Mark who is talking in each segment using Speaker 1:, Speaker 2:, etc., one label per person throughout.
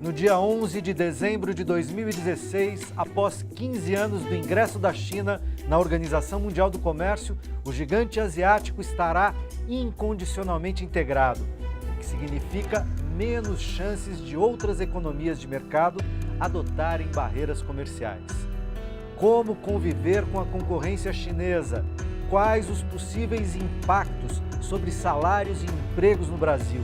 Speaker 1: No dia 11 de dezembro de 2016, após 15 anos do ingresso da China na Organização Mundial do Comércio, o gigante asiático estará incondicionalmente integrado, o que significa menos chances de outras economias de mercado adotarem barreiras comerciais. Como conviver com a concorrência chinesa? Quais os possíveis impactos sobre salários e empregos no Brasil?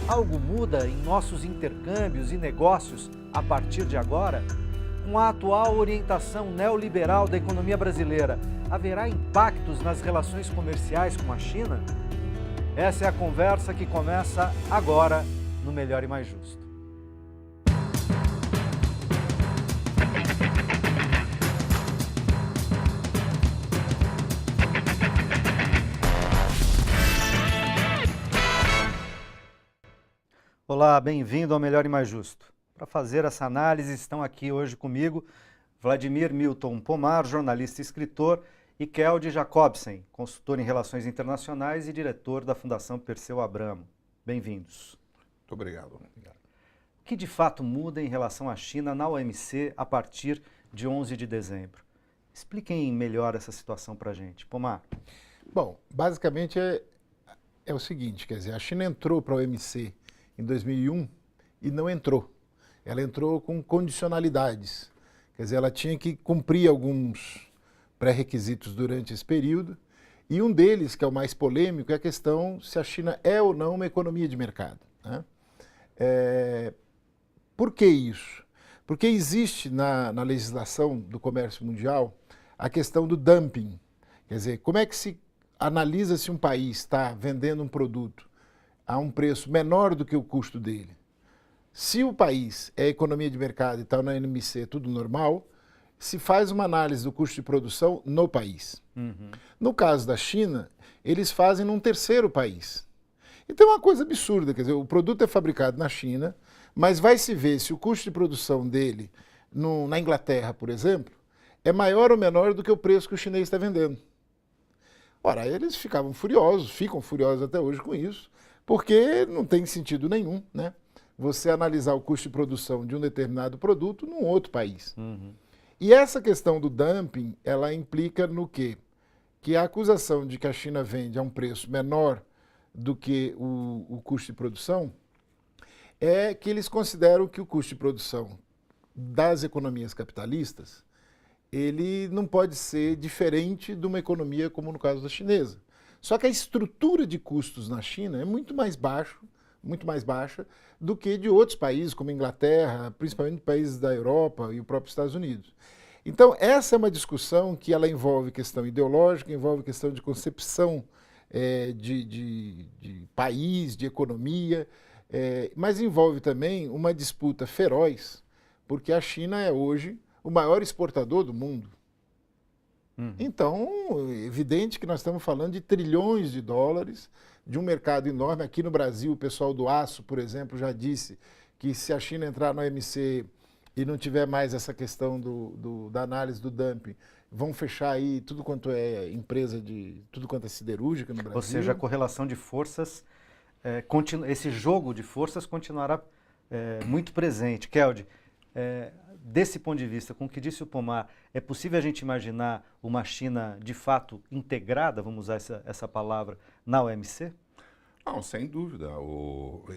Speaker 1: Algo muda em nossos intercâmbios e negócios a partir de agora? Com a atual orientação neoliberal da economia brasileira, haverá impactos nas relações comerciais com a China? Essa é a conversa que começa agora no Melhor e Mais Justo. Olá, bem-vindo ao Melhor e Mais Justo. Para fazer essa análise estão aqui hoje comigo Vladimir Milton Pomar, jornalista e escritor, e Kjeld Jacobsen, consultor em relações internacionais e diretor da Fundação Perseu Abramo. Bem-vindos.
Speaker 2: Muito obrigado.
Speaker 1: O que de fato muda em relação à China na OMC a partir de 11 de dezembro? Expliquem melhor essa situação para a gente. Pomar.
Speaker 2: Bom, basicamente é o seguinte, quer dizer, a China entrou para a OMC em 2001 e não entrou. Ela entrou com condicionalidades. Quer dizer, ela tinha que cumprir alguns pré-requisitos durante esse período, e um deles, que é o mais polêmico, é a questão se a China é ou não uma economia de mercado, né? Por que isso? Porque existe na legislação do comércio mundial a questão do dumping. Quer dizer, como é que se analisa se um país está vendendo um produto a um preço menor do que o custo dele? Se o país é economia de mercado e está na OMC, tudo normal, se faz uma análise do custo de produção no país. No caso da China, eles fazem num terceiro país. Então é uma coisa absurda, quer dizer, o produto é fabricado na China, mas vai se ver se o custo de produção dele na Inglaterra, por exemplo, é maior ou menor do que o preço que o chinês está vendendo. Ora, eles ficam furiosos até hoje com isso, porque não tem sentido nenhum, né, você analisar o custo de produção de um determinado produto num outro país. E essa questão do dumping, ela implica no quê? Que a acusação de que a China vende a um preço menor do que o custo de produção é que eles consideram que o custo de produção das economias capitalistas, ele não pode ser diferente de uma economia como no caso da chinesa. Só que a estrutura de custos na China é muito mais baixa do que de outros países, como a Inglaterra, principalmente países da Europa e o próprio Estados Unidos. Então, essa é uma discussão que ela envolve questão ideológica, envolve questão de concepção de país, de economia, mas envolve também uma disputa feroz, porque a China é hoje o maior exportador do mundo. Então, é evidente que nós estamos falando de trilhões de dólares, de um mercado enorme. Aqui no Brasil, o pessoal do aço, por exemplo, já disse que se a China entrar no OMC e não tiver mais essa questão da análise do dumping, vão fechar aí tudo quanto é empresa tudo quanto é siderúrgica no Brasil.
Speaker 1: Ou seja, a correlação de forças, esse jogo de forças continuará muito presente. Kjeld, desse ponto de vista, com o que disse o Pomar, é possível a gente imaginar uma China de fato integrada, vamos usar essa palavra, na OMC?
Speaker 3: Não, sem dúvida.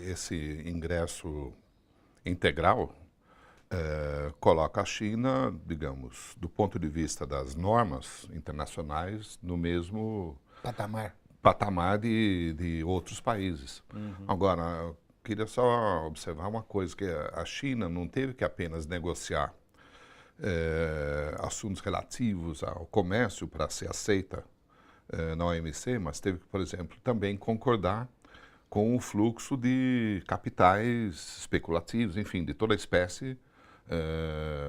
Speaker 3: Esse ingresso integral coloca a China, digamos, do ponto de vista das normas internacionais, no mesmo patamar de outros países. Agora, queria só observar uma coisa, que a China não teve que apenas negociar assuntos relativos ao comércio para ser aceita na OMC, mas teve que, por exemplo, também concordar com o fluxo de capitais especulativos, enfim, de toda espécie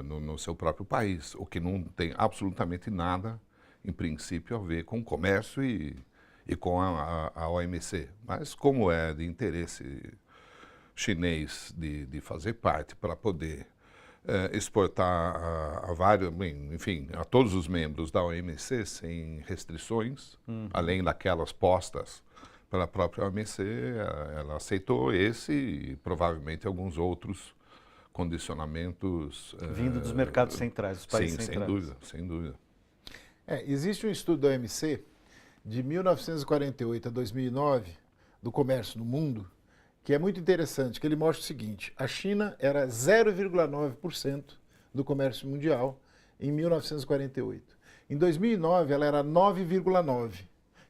Speaker 3: no seu próprio país, o que não tem absolutamente nada, em princípio, a ver com o comércio e com a OMC. Mas como é de interesse chinês de fazer parte para poder exportar a vários, enfim, a todos os membros da OMC sem restrições, além daquelas postas pela própria OMC, ela aceitou esse e provavelmente alguns outros condicionamentos...
Speaker 1: Vindo dos mercados centrais, dos países
Speaker 3: sim,
Speaker 1: centrais.
Speaker 3: sem dúvida, sem dúvida.
Speaker 2: Existe um estudo da OMC de 1948 a 2009, do comércio no mundo, que é muito interessante, que ele mostra o seguinte: a China era 0,9% do comércio mundial em 1948. Em 2009, ela era 9,9%,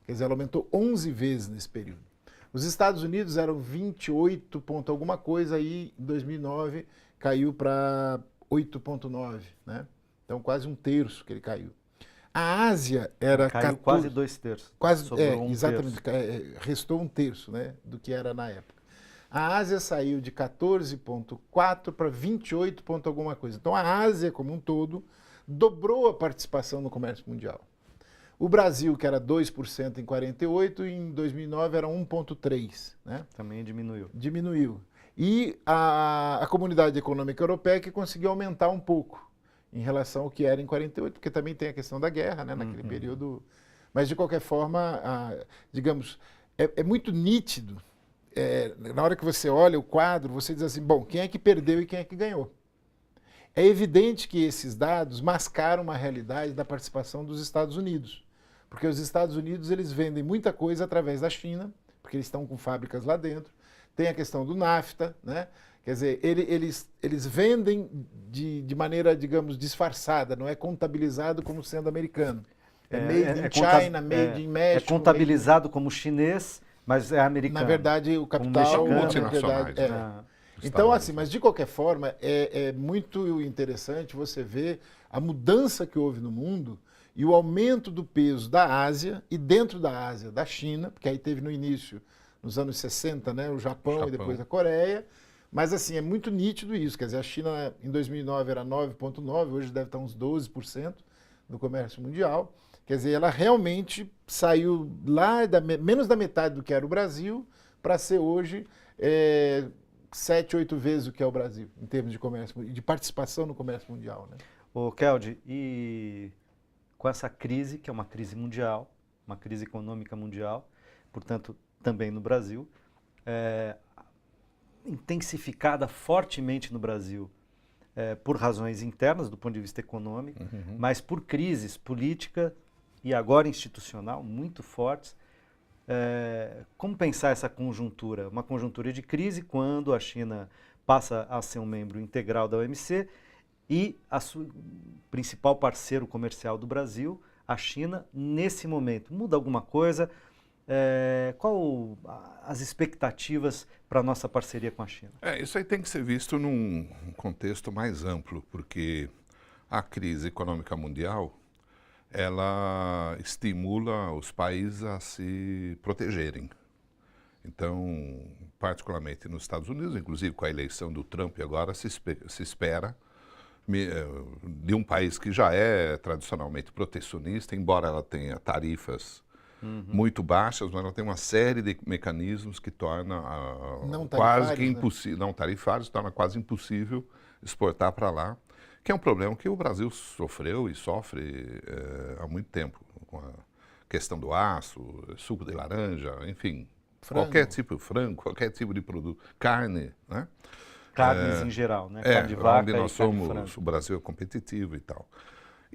Speaker 2: quer dizer, ela aumentou 11 vezes nesse período. Os Estados Unidos eram 28 ponto alguma coisa, e em 2009 caiu para 8,9%, né? Então quase um terço que ele caiu. A Ásia era...
Speaker 1: Caiu quase 2/3.
Speaker 2: Quase,
Speaker 1: Sobrou
Speaker 2: exatamente,
Speaker 1: terço.
Speaker 2: restou um terço, né, do que era na época. A Ásia saiu de 14,4 para 28 ponto alguma coisa. Então a Ásia como um todo dobrou a participação no comércio mundial. O Brasil, que era 2% em 48, em 2009 era 1,3%, né?
Speaker 1: Também diminuiu.
Speaker 2: Diminuiu. E a Comunidade Econômica Europeia que conseguiu aumentar um pouco em relação ao que era em 48, porque também tem a questão da guerra, né, naquele período. Mas, de qualquer forma, digamos, é muito nítido. Na hora que você olha o quadro, você diz assim, bom, quem é que perdeu e quem é que ganhou? É evidente que esses dados mascaram uma realidade da participação dos Estados Unidos, porque os Estados Unidos eles vendem muita coisa através da China, porque eles estão com fábricas lá dentro. Tem a questão do NAFTA, né? Quer dizer, eles vendem de maneira, digamos, disfarçada, não é contabilizado como sendo americano. É made in China, made in México.
Speaker 1: É contabilizado como chinês, mas é americano.
Speaker 2: Na verdade, o capital...
Speaker 3: multinacionais,
Speaker 2: Então, assim, mas de qualquer forma, é muito interessante você ver a mudança que houve no mundo e o aumento do peso da Ásia e dentro da Ásia, da China, porque aí teve no início, nos anos 60, né, o Japão e depois a Coreia. Mas, assim, é muito nítido isso. Quer dizer, a China em 2009 era 9,9%, hoje deve estar uns 12% do comércio mundial. Quer dizer, ela realmente saiu lá menos da metade do que era o Brasil para ser hoje 7, 8 vezes o que é o Brasil, em termos de comércio, de participação no comércio mundial, né?
Speaker 1: Ô, Keldi, e com essa crise, que é uma crise mundial, uma crise econômica mundial, portanto, também no Brasil, intensificada fortemente no Brasil por razões internas, do ponto de vista econômico, mas por crises política e agora institucional muito fortes. Como pensar essa conjuntura? Uma conjuntura de crise quando a China passa a ser um membro integral da OMC e o principal parceiro comercial do Brasil, a China, nesse momento. Muda alguma coisa? Qual as expectativas para a nossa parceria com a China?
Speaker 3: Isso aí tem que ser visto num contexto mais amplo, porque a crise econômica mundial, ela estimula os países a se protegerem. Então, particularmente nos Estados Unidos, inclusive com a eleição do Trump agora, se espera de um país que já é tradicionalmente protecionista, embora ela tenha tarifas muito baixas, mas ela tem uma série de mecanismos que torna quase que impossível, não tarifários, torna quase impossível exportar para lá, que é um problema que o Brasil sofreu e sofre há muito tempo, com a questão do aço, suco de laranja, enfim, qualquer tipo de frango, qualquer tipo de produto, carne, né?
Speaker 1: Carnes em geral, né? Carne de vaca
Speaker 3: onde nós somos, o Brasil é competitivo e tal.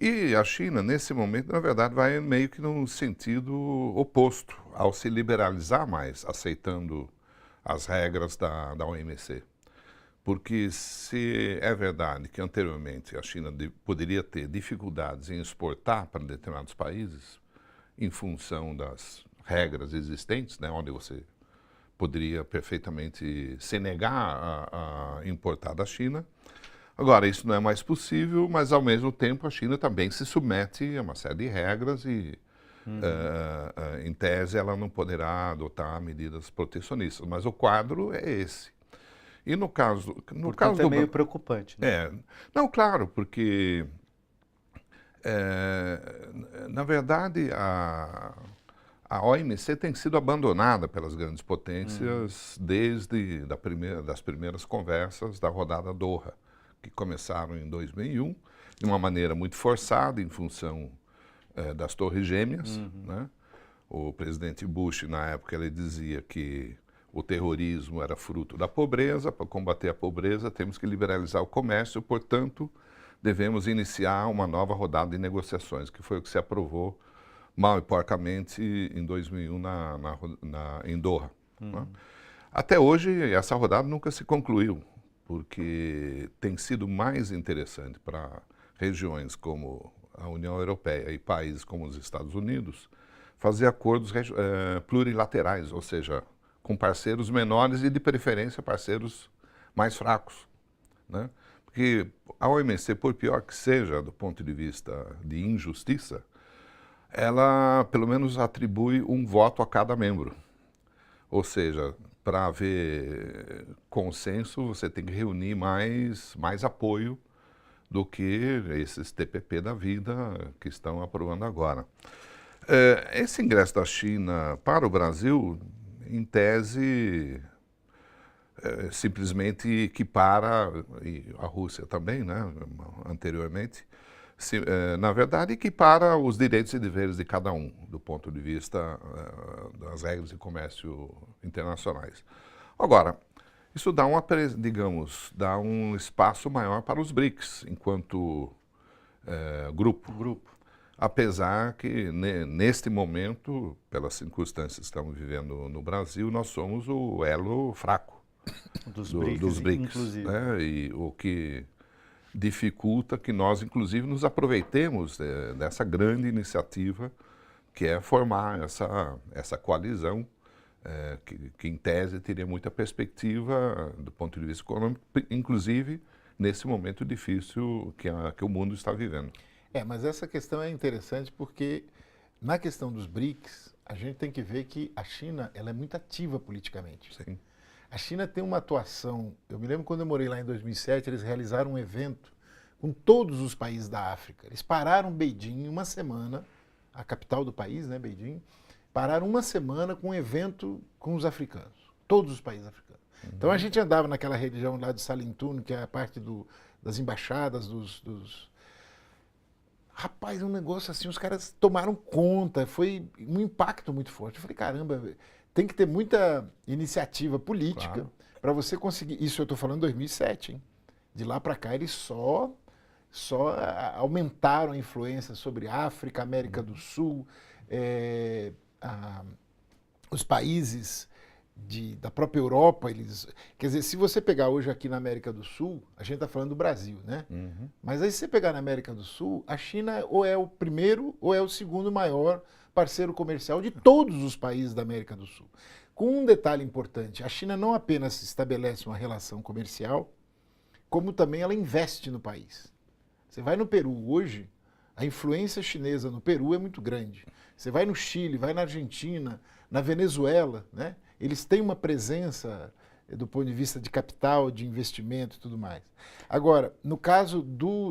Speaker 3: E a China, nesse momento, na verdade, vai meio que num sentido oposto, ao se liberalizar mais, aceitando as regras da OMC. Porque se é verdade que anteriormente a China poderia ter dificuldades em exportar para determinados países, em função das regras existentes, né, onde você poderia perfeitamente se negar a importar da China. Agora, isso não é mais possível, mas ao mesmo tempo a China também se submete a uma série de regras e, em tese, ela não poderá adotar medidas protecionistas. Mas o quadro é esse. E no caso...
Speaker 1: Portanto, é meio preocupante, né?
Speaker 3: Não, claro, porque, na verdade, a OMC tem sido abandonada pelas grandes potências desde das primeiras conversas da rodada Doha, que começaram em 2001, de uma maneira muito forçada, em função das Torres Gêmeas, né? O presidente Bush, na época, ele dizia que o terrorismo era fruto da pobreza. Para combater a pobreza, temos que liberalizar o comércio, portanto, devemos iniciar uma nova rodada de negociações, que foi o que se aprovou mal e porcamente em 2001 em Doha. Né? Até hoje, essa rodada nunca se concluiu, porque tem sido mais interessante para regiões como a União Europeia e países como os Estados Unidos fazer acordos plurilaterais, ou seja, com parceiros menores e, de preferência, parceiros mais fracos. Né? Porque a OMC, por pior que seja do ponto de vista de injustiça, ela pelo menos atribui um voto a cada membro. Ou seja, para haver consenso, você tem que reunir mais apoio do que esses TPP da vida que estão aprovando agora. Esse ingresso da China para o Brasil, em tese, simplesmente equipara, e a Rússia também, né, anteriormente, na verdade, equipara os direitos e deveres de cada um, do ponto de vista das regras de comércio internacionais. Agora, isso dá dá um espaço maior para os BRICS, enquanto grupo. Apesar que, neste momento, pelas circunstâncias que estamos vivendo no Brasil, nós somos o elo fraco dos BRICS, inclusive. Né? E o que dificulta que nós, inclusive, nos aproveitemos dessa grande iniciativa que é formar essa coalizão que, em tese, teria muita perspectiva do ponto de vista econômico, inclusive nesse momento difícil que o mundo está vivendo.
Speaker 2: Mas essa questão é interessante porque, na questão dos BRICS, a gente tem que ver que a China ela é muito ativa politicamente.
Speaker 3: Sim.
Speaker 2: A China tem uma atuação... Eu me lembro quando eu morei lá em 2007, eles realizaram um evento com todos os países da África. Eles pararam Beijing uma semana, a capital do país, né, Beijing, pararam uma semana com um evento com os africanos, todos os países africanos. Então a gente andava naquela região lá de Salintune, que é a parte das embaixadas, Rapaz, um negócio assim, os caras tomaram conta, foi um impacto muito forte. Eu falei, caramba, tem que ter muita iniciativa política para você conseguir. Isso eu estou falando em 2007, hein? De lá para cá eles só aumentaram a influência sobre África, América do Sul, os países da própria Europa. Quer dizer, se você pegar hoje aqui na América do Sul, a gente está falando do Brasil, né? Mas aí se você pegar na América do Sul, a China ou é o primeiro ou é o segundo maior parceiro comercial de todos os países da América do Sul. Com um detalhe importante, a China não apenas estabelece uma relação comercial, como também ela investe no país. Você vai no Peru hoje, a influência chinesa no Peru é muito grande. Você vai no Chile, vai na Argentina, na Venezuela, né? Eles têm uma presença do ponto de vista de capital, de investimento e tudo mais. Agora, no caso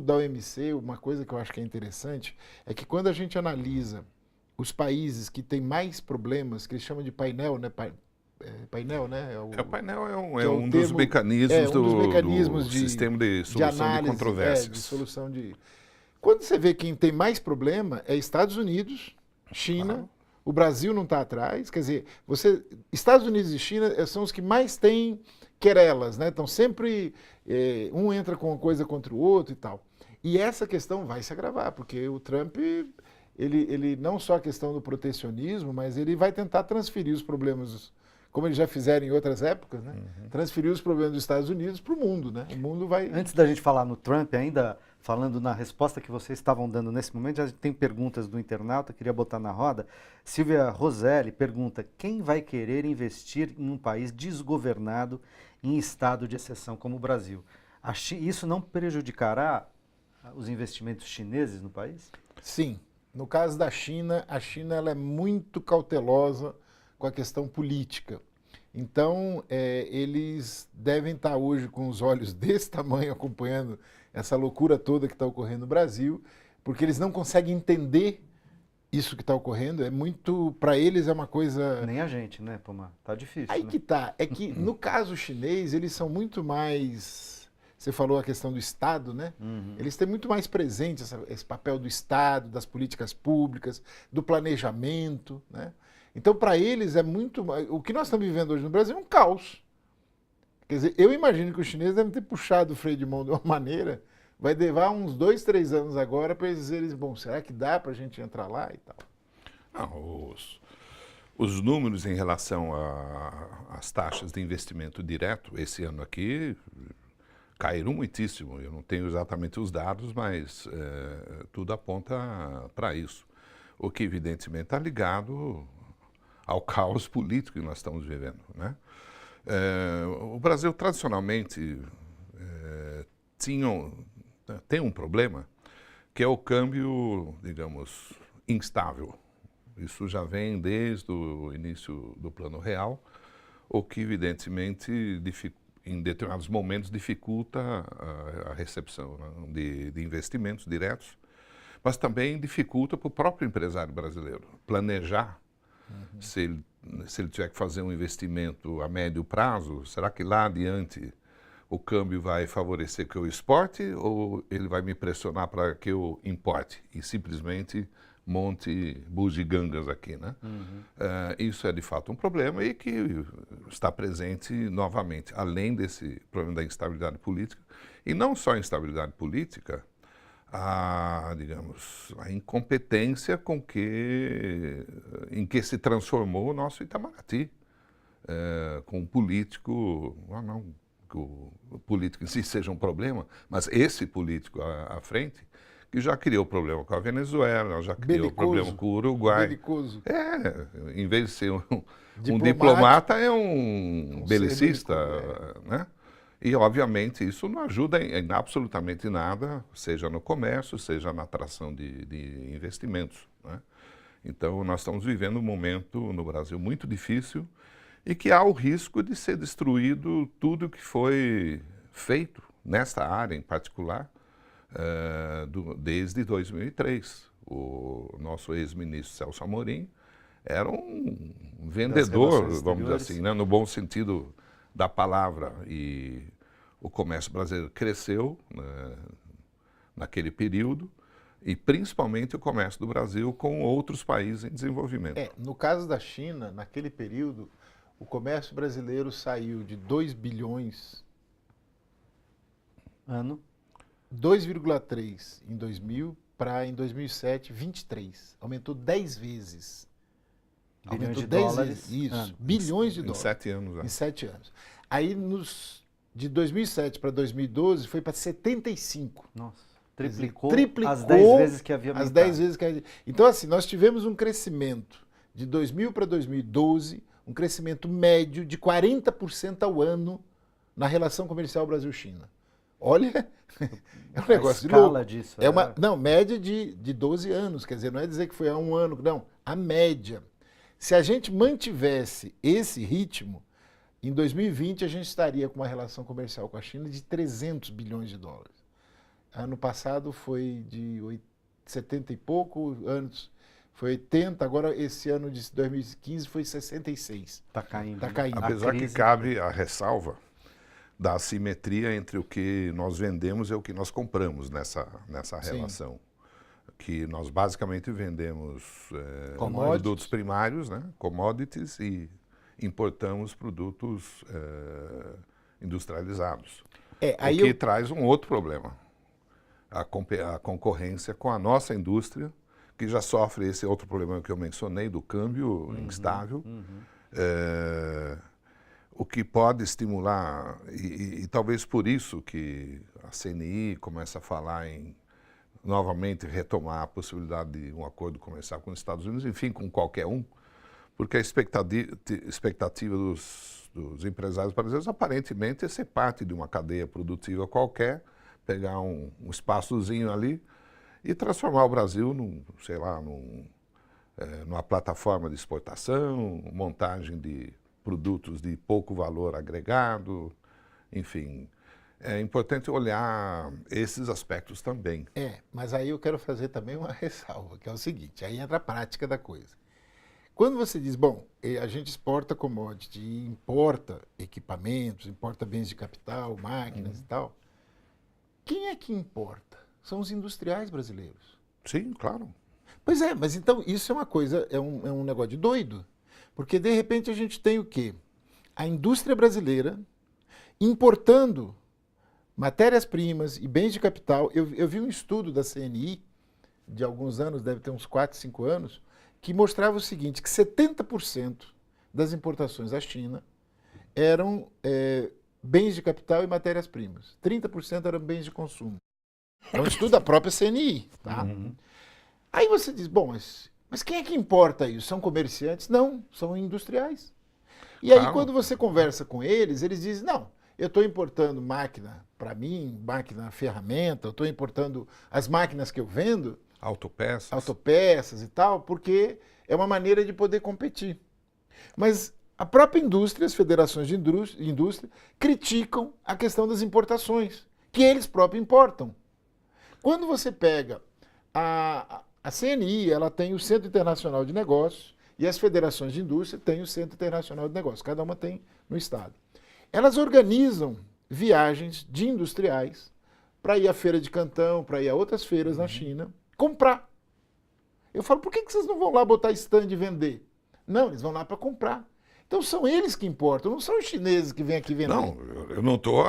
Speaker 2: da OMC, uma coisa que eu acho que é interessante é que quando a gente analisa os países que têm mais problemas, que eles chamam de painel, né? Painel, né?
Speaker 3: O painel é um dos mecanismos do sistema de solução de controvérsias.
Speaker 2: De solução de... Quando você vê quem tem mais problema é Estados Unidos, China, o Brasil não está atrás, quer dizer, Estados Unidos e China são os que mais têm querelas, né? Então sempre um entra com uma coisa contra o outro e tal. E essa questão vai se agravar, porque o Trump, ele não só a questão do protecionismo, mas ele vai tentar transferir os problemas, como eles já fizeram em outras épocas, né? Transferir os problemas dos Estados Unidos para o mundo, né? O mundo vai...
Speaker 1: Antes da gente falar no Trump, ainda falando na resposta que vocês estavam dando nesse momento, já tem perguntas do internauta, queria botar na roda. Silvia Roselli pergunta, quem vai querer investir em um país desgovernado em estado de exceção como o Brasil? Isso não prejudicará os investimentos chineses no país?
Speaker 2: Sim. No caso da China, a China ela é muito cautelosa com a questão política. Então, eles devem estar hoje com os olhos desse tamanho acompanhando essa loucura toda que está ocorrendo no Brasil, porque eles não conseguem entender isso que está ocorrendo. É muito, para eles é uma coisa...
Speaker 1: Nem a gente, né, Pomar? Tá difícil,
Speaker 2: Aí
Speaker 1: né?
Speaker 2: que tá. É que, no caso chinês, eles são muito mais... Você falou a questão do Estado, né? Eles têm muito mais presente esse papel do Estado, das políticas públicas, do planejamento, né? Então, para eles, é muito... O que nós estamos vivendo hoje no Brasil é um caos. Quer dizer, eu imagino que os chineses devem ter puxado o freio de mão de uma maneira, vai levar uns 2, 3 anos agora para eles dizerem, bom, será que dá para a gente entrar lá e tal?
Speaker 3: Não, os números em relação às taxas de investimento direto, esse ano aqui, caíram muitíssimo. Eu não tenho exatamente os dados, mas tudo aponta para isso. O que, evidentemente, está ligado ao caos político que nós estamos vivendo, né? O Brasil, tradicionalmente, tem um problema, que é o câmbio, digamos, instável. Isso já vem desde o início do Plano Real, o que, evidentemente, em determinados momentos, dificulta a recepção, né, de investimentos diretos, mas também dificulta para o próprio empresário brasileiro planejar. Se ele tiver que fazer um investimento a médio prazo, será que lá adiante o câmbio vai favorecer que eu exporte ou ele vai me pressionar para que eu importe e simplesmente monte bugigangas aqui, né? Isso é de fato um problema e que está presente novamente, além desse problema da instabilidade política, e não só a instabilidade política, digamos, a incompetência em que se transformou o nosso Itamaraty, com um político, não que o político em si seja um problema, mas esse político à frente, que já criou problema com a Venezuela, já criou problema com o Uruguai.
Speaker 2: Belicoso.
Speaker 3: Em vez de ser um diplomata, é um belicista, né? E, obviamente, isso não ajuda em absolutamente nada, seja no comércio, seja na atração de investimentos, né? Então, nós estamos vivendo um momento no Brasil muito difícil e que há o risco de ser destruído tudo que foi feito nesta área em particular desde 2003. O nosso ex-ministro Celso Amorim era um vendedor, vamos dizer assim, né, no bom sentido da palavra, e o comércio brasileiro cresceu, né, naquele período, e principalmente o comércio do Brasil com outros países em desenvolvimento.
Speaker 2: No caso da China, naquele período, o comércio brasileiro saiu de 2 bilhões
Speaker 1: ano
Speaker 2: 2,3 em 2000 para, em 2007, 23. Aumentou 10 vezes.
Speaker 1: Bilhões de
Speaker 2: 10
Speaker 1: dólares.
Speaker 2: vezes. Isso, bilhões de
Speaker 3: Em
Speaker 2: dólares.
Speaker 3: 7 anos.
Speaker 2: Em 7 anos. Aí, de 2007 para 2012, foi para 75.
Speaker 1: Nossa,
Speaker 2: Quer dizer,
Speaker 1: triplicou as 10 vezes que havia aumentado.
Speaker 2: As 10 vezes que havia. Então, assim, nós tivemos um crescimento de 2000 para 2012, um crescimento médio de 40% ao ano na relação comercial Brasil-China. Olha, é um negócio de louco.
Speaker 1: Disso,
Speaker 2: Não, média de 12 anos, quer dizer, não é dizer que foi há um ano, não, a média. Se a gente mantivesse esse ritmo, em 2020 a gente estaria com uma relação comercial com a China de 300 bilhões de dólares. Ano passado foi de 70 e pouco, anos foi 80, agora esse ano de 2015 foi 66.
Speaker 1: Está caindo.
Speaker 2: Está caindo.
Speaker 3: Apesar que cabe a ressalva da assimetria entre o que nós vendemos e o que nós compramos nessa relação. Que nós basicamente vendemos produtos primários, né, commodities, e importamos produtos industrializados. O que traz um outro problema, a concorrência com a nossa indústria, que já sofre esse outro problema que eu mencionei, do câmbio instável, o que pode estimular, e talvez por isso que a CNI começa a falar em novamente retomar a possibilidade de um acordo comercial com os Estados Unidos, enfim, com qualquer um, porque a expectativa dos empresários brasileiros aparentemente é ser parte de uma cadeia produtiva qualquer, pegar um espaçozinho ali e transformar o Brasil numa plataforma de exportação, montagem de produtos de pouco valor agregado, enfim. É importante olhar esses aspectos também.
Speaker 2: Mas aí eu quero fazer também uma ressalva, que é o seguinte, aí entra a prática da coisa. Quando você diz, bom, a gente exporta commodity, importa equipamentos, importa bens de capital, máquinas e tal, quem é que importa? São os industriais brasileiros.
Speaker 3: Sim, claro.
Speaker 2: Pois é, mas então isso é uma coisa, é um negócio de doido. Porque, de repente, a gente tem o quê? A indústria brasileira importando matérias-primas e bens de capital. Eu vi um estudo da CNI, de alguns anos, deve ter uns 4, 5 anos, que mostrava o seguinte, que 70% das importações da China eram bens de capital e matérias-primas. 30% eram bens de consumo. É um estudo da própria CNI. Tá? Aí você diz, bom, mas quem é que importa isso? São comerciantes? Não, são industriais. E aí, quando você conversa com eles, eles dizem, não, eu estou importando máquina para mim, máquina ferramenta, eu estou importando as máquinas que eu vendo, autopeças e tal, porque é uma maneira de poder competir. Mas a própria indústria, as federações de indústria, criticam a questão das importações, que eles próprios importam. Quando você pega a CNI, ela tem o Centro Internacional de Negócios e as federações de indústria têm o Centro Internacional de Negócios, cada uma tem no estado. Elas organizam viagens de industriais para ir à Feira de Cantão, para ir a outras feiras na China, comprar. Eu falo, por que vocês não vão lá botar stand e vender? Não, eles vão lá para comprar. Então são eles que importam, não são os chineses que vêm aqui vender.
Speaker 3: Não, eu não estou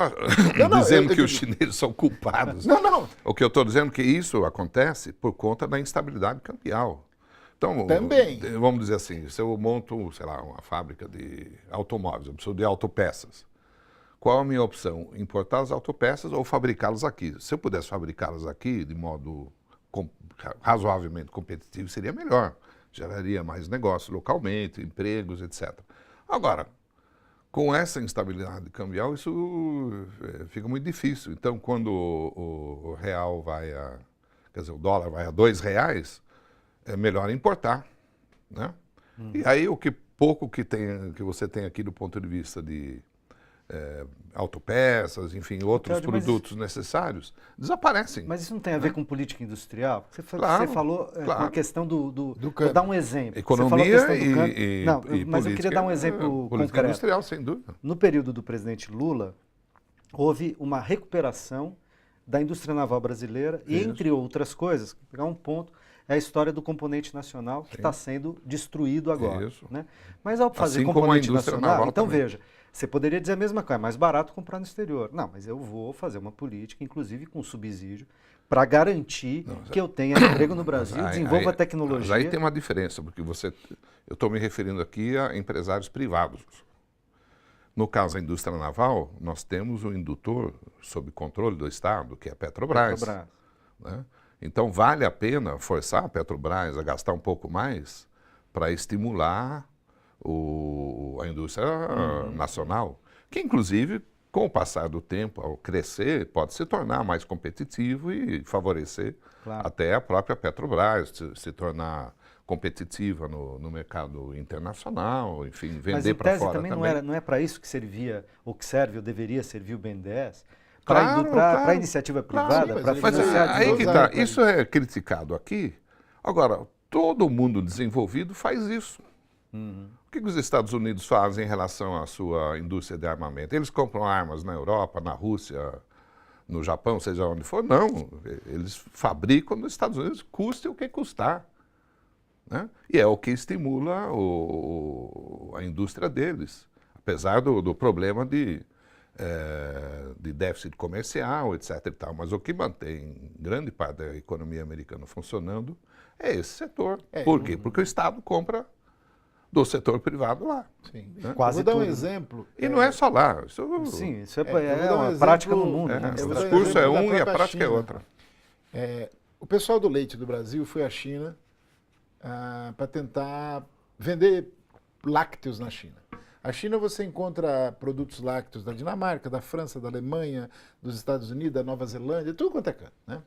Speaker 3: dizendo que os chineses são culpados.
Speaker 2: Não.
Speaker 3: O que eu estou dizendo é que isso acontece por conta da instabilidade cambial. Então,
Speaker 2: também.
Speaker 3: Vamos dizer assim, se eu monto, sei lá, uma fábrica de automóveis, eu preciso de autopeças. Qual a minha opção? Importar as autopeças ou fabricá-las aqui? Se eu pudesse fabricá-las aqui de modo razoavelmente competitivo, seria melhor. Geraria mais negócios localmente, empregos, etc. Agora, com essa instabilidade cambial, isso fica muito difícil. Então, quando o real vai quer dizer, o dólar vai a R$2, é melhor importar, né? E aí o pouco que você tem aqui do ponto de vista de autopeças, enfim, outros produtos necessários, desaparecem.
Speaker 1: Mas isso não tem a ver com política industrial? Você falou com a questão do vou dar um exemplo.
Speaker 3: Economia
Speaker 1: mas eu queria dar um exemplo concreto.
Speaker 3: Industrial, sem dúvida.
Speaker 1: No período do presidente Lula, houve uma recuperação da indústria naval brasileira e, entre outras coisas, vou pegar um ponto, é a história do componente nacional que está sendo destruído agora. Né? Mas ao fazer
Speaker 3: assim
Speaker 1: componente
Speaker 3: como a indústria
Speaker 1: nacional,
Speaker 3: naval
Speaker 1: então
Speaker 3: também.
Speaker 1: veja, você poderia dizer a mesma coisa, é mais barato comprar no exterior. Não, mas eu vou fazer uma política, inclusive com subsídio, para garantir que eu tenha emprego no Brasil, desenvolva tecnologia.
Speaker 3: Mas aí tem uma diferença, porque eu estou me referindo aqui a empresários privados. No caso da indústria naval, nós temos um indutor sob controle do Estado, que é a Petrobras. Né? Então, vale a pena forçar a Petrobras a gastar um pouco mais para estimular a indústria nacional, que, inclusive, com o passar do tempo, ao crescer, pode se tornar mais competitivo e favorecer até a própria Petrobras, se tornar competitiva no mercado internacional, enfim, vender para fora também.
Speaker 1: Mas não é para isso que servia, ou que serve, ou deveria servir o BNDES? Para a iniciativa privada, para financiar
Speaker 3: mas aí que tá, isso é criticado aqui. Agora, todo mundo desenvolvido faz isso. O que os Estados Unidos fazem em relação à sua indústria de armamento? Eles compram armas na Europa, na Rússia, no Japão, seja onde for? Não, eles fabricam nos Estados Unidos, custe o que custar. Né? E é o que estimula a indústria deles, apesar do problema de déficit comercial, etc. e tal. Mas o que mantém grande parte da economia americana funcionando é esse setor. Por quê? Porque o Estado compra do setor privado lá.
Speaker 2: Sim.
Speaker 3: Né?
Speaker 2: Vou dar um exemplo.
Speaker 3: E não é só lá.
Speaker 1: Isso é uma prática no mundo. Né?
Speaker 3: O discurso é um e a prática é outra.
Speaker 2: O pessoal do leite do Brasil foi à China para tentar vender lácteos na China. A China você encontra produtos lácteos da Dinamarca, da França, da Alemanha, dos Estados Unidos, da Nova Zelândia, tudo quanto é canto. Né?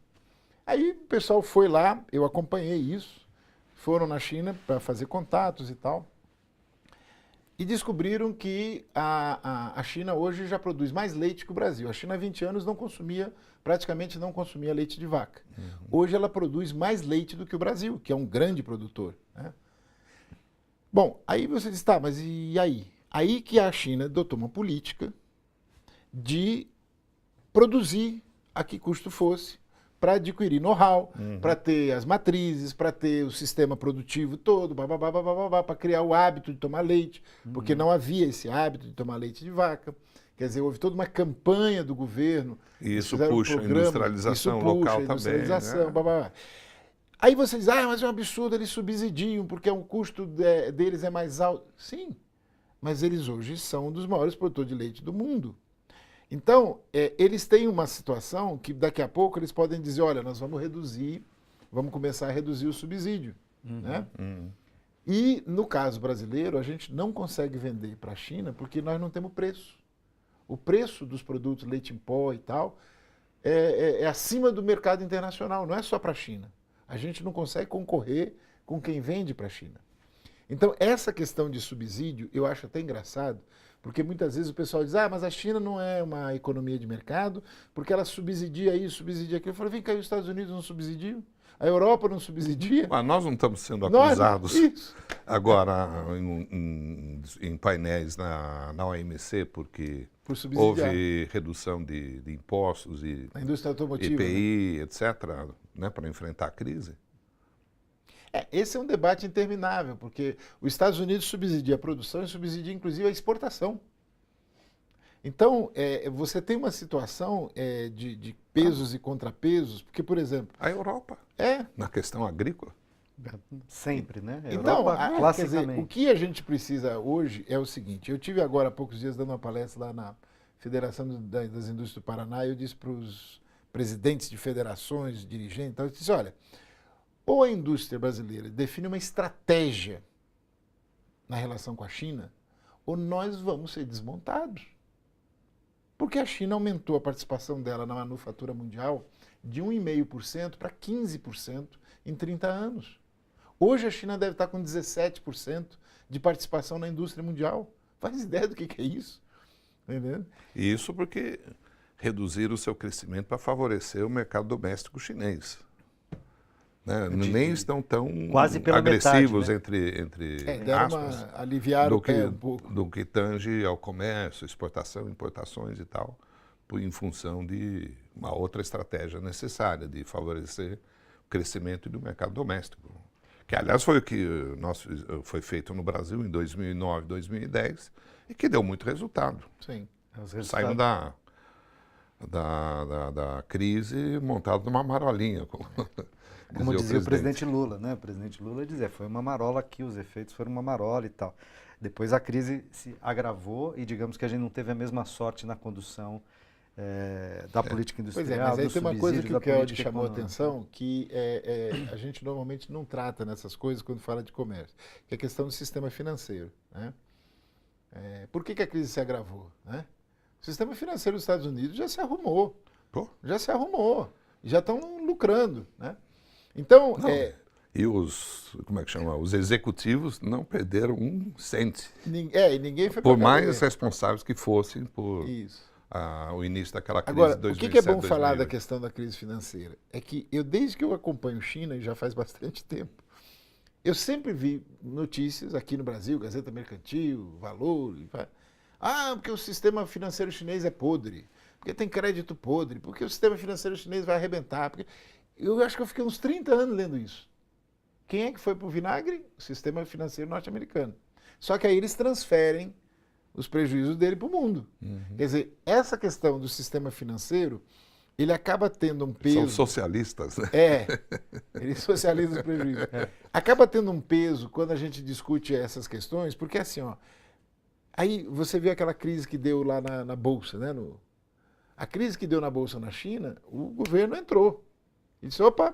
Speaker 2: Aí o pessoal foi lá, eu acompanhei isso, foram na China para fazer contatos e tal, e descobriram que a China hoje já produz mais leite que o Brasil. A China há 20 anos praticamente não consumia leite de vaca. Hoje ela produz mais leite do que o Brasil, que é um grande produtor. Né? Bom, aí você diz, tá, mas e aí? Aí que a China adotou uma política de produzir a que custo fosse, para adquirir know-how, para ter as matrizes, para ter o sistema produtivo todo, para criar o hábito de tomar leite, porque não havia esse hábito de tomar leite de vaca. Quer dizer, houve toda uma campanha do governo.
Speaker 3: E isso
Speaker 2: fizeram
Speaker 3: puxa a industrialização local também. Né?
Speaker 2: Aí você diz, mas é um absurdo, eles subsidiam, porque o custo deles é mais alto. Sim, mas eles hoje são um dos maiores produtores de leite do mundo. Então, eles têm uma situação que daqui a pouco eles podem dizer, olha, nós vamos começar a reduzir o subsídio. Né? E, no caso brasileiro, a gente não consegue vender para a China porque nós não temos preço. O preço dos produtos leite em pó e tal é acima do mercado internacional, não é só para a China. A gente não consegue concorrer com quem vende para a China. Então, essa questão de subsídio, eu acho até engraçado, porque muitas vezes o pessoal diz, mas a China não é uma economia de mercado, porque ela subsidia isso, subsidia aquilo. Eu falo, vem cá, os Estados Unidos não subsidiam? A Europa não subsidia?
Speaker 3: Mas nós não estamos sendo acusados agora em painéis na OMC, porque houve redução de impostos e
Speaker 2: a indústria automotiva,
Speaker 3: EPI, né? etc., né, para enfrentar a crise.
Speaker 2: Esse é um debate interminável, porque os Estados Unidos subsidia a produção e subsidia, inclusive, a exportação. Então, você tem uma situação de pesos e contrapesos, porque, por exemplo...
Speaker 3: A Europa, na questão agrícola.
Speaker 1: Sempre, né?
Speaker 2: Então,
Speaker 1: classicamente.
Speaker 2: quer dizer, o que a gente precisa hoje é o seguinte, eu tive agora há poucos dias dando uma palestra lá na Federação das Indústrias do Paraná, e eu disse para os presidentes de federações, dirigentes, eu disse, olha, ou a indústria brasileira define uma estratégia na relação com a China, ou nós vamos ser desmontados. Porque a China aumentou a participação dela na manufatura mundial de 1,5% para 15% em 30 anos. Hoje a China deve estar com 17% de participação na indústria mundial. Faz ideia do que é isso? Entendeu?
Speaker 3: Isso porque reduziram o seu crescimento para favorecer o mercado doméstico chinês. Né? Nem estão tão agressivos,
Speaker 1: metade, né?
Speaker 3: entre aspas,
Speaker 2: aliviaram um pouco.
Speaker 3: Do que tange ao comércio, exportação, importações e tal, em função de uma outra estratégia necessária de favorecer o crescimento do mercado doméstico. Que, aliás, foi o que foi feito no Brasil em 2009, 2010 e que deu muito resultado.
Speaker 2: Sim.
Speaker 3: Saímos da crise montado numa marolinha.
Speaker 1: Como dizia o presidente Lula, né? O presidente Lula dizia, foi uma marola aqui, os efeitos foram uma marola e tal. Depois a crise se agravou e digamos que a gente não teve a mesma sorte na condução da política industrial.
Speaker 2: Mas aí tem uma coisa que o Kelly chamou a
Speaker 1: econômica.
Speaker 2: atenção, que a gente normalmente não trata nessas coisas quando fala de comércio, que é a questão do sistema financeiro. Né? Por que a crise se agravou? Né? O sistema financeiro dos Estados Unidos já se arrumou. Já se arrumou. Já estão lucrando. Né? Então,
Speaker 3: e como é que chama? Os executivos não perderam um cento.
Speaker 2: E ninguém foi
Speaker 3: por mais responsáveis que fossem por o início daquela crise de 2007.
Speaker 2: O que é bom falar da questão da crise financeira? É que desde que eu acompanho China, e já faz bastante tempo, eu sempre vi notícias aqui no Brasil, Gazeta Mercantil, Valor, porque o sistema financeiro chinês é podre, porque tem crédito podre, porque o sistema financeiro chinês vai arrebentar. Eu acho que eu fiquei uns 30 anos lendo isso. Quem é que foi para o vinagre? O sistema financeiro norte-americano. Só que aí eles transferem os prejuízos dele para o mundo. Quer dizer, essa questão do sistema financeiro, ele acaba tendo um peso...
Speaker 3: São socialistas, né?
Speaker 2: Eles socializam os prejuízos. Acaba tendo um peso quando a gente discute essas questões, porque assim, aí você viu aquela crise que deu lá na Bolsa, né? A crise que deu na Bolsa na China, o governo entrou. E disse, opa...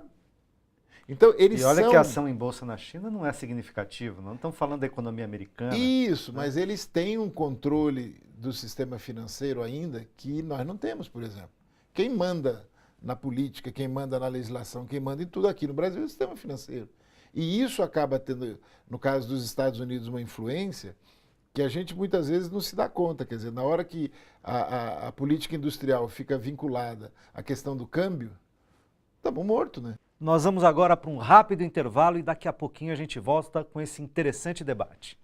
Speaker 2: Então,
Speaker 1: e olha que a ação em bolsa na China não é significativa, não estamos falando da economia americana.
Speaker 2: Isso, mas eles têm um controle do sistema financeiro ainda que nós não temos, por exemplo. Quem manda na política, quem manda na legislação, quem manda em tudo aqui no Brasil é o sistema financeiro. E isso acaba tendo, no caso dos Estados Unidos, uma influência que a gente muitas vezes não se dá conta. Quer dizer, na hora que a política industrial fica vinculada à questão do câmbio, estamos mortos, né?
Speaker 1: Nós vamos agora para um rápido intervalo e daqui a pouquinho a gente volta com esse interessante debate.